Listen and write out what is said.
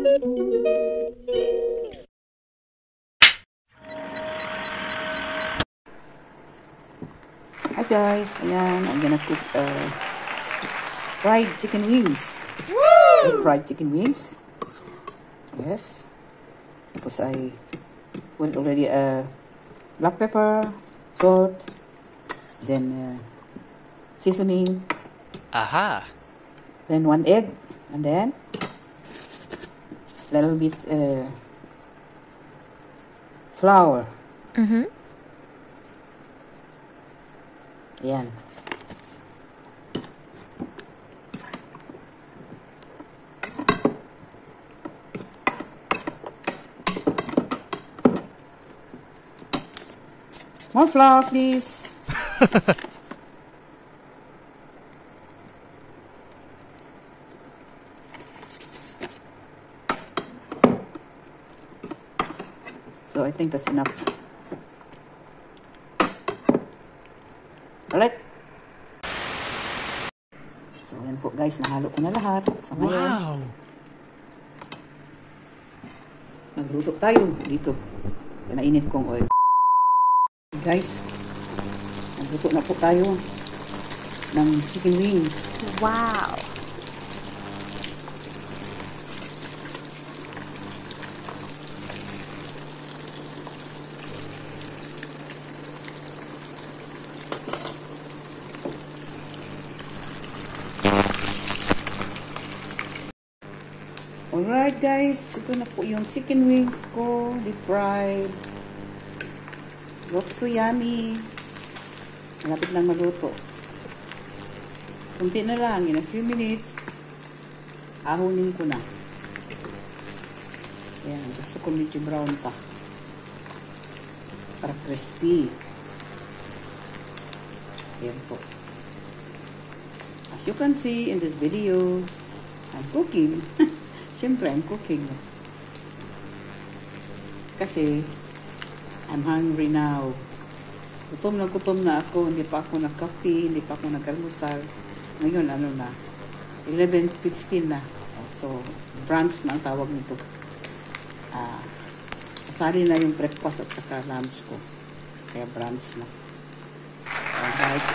Hi guys, ayan, I'm gonna cook fried chicken wings. Fried chicken wings. Yes. Tapos I put already black pepper, salt, then seasoning. Aha. Then 1 egg, and then little bit flour. Ayan. More flour, please. So I think that's enough. Alright. So yan po guys, nahalo ko na lahat. So ngayon, magluto tayo dito. Pinainit kong oil. Guys, magluto na po tayo ng chicken wings. Wow! Alright guys, ito na po yung chicken wings ko, deep fried. Looks so yummy. Malapit lang maluto. Kunti na lang, in a few minutes, ahunin ko na. Ayan, gusto ko medyo brown pa. Para crispy. Ayan po. As you can see in this video, I'm cooking. Siyempre, I'm cooking. Kasi, I'm hungry now. Gutom na ako. Hindi pa ako nag-coffee. Hindi pa ako nag-almusal. Ngayon, ano na? 11:15 na. So, brunch na ang tawag nito. Kasali na yung breakfast at saka lunch ko. Kaya brunch na. Alright.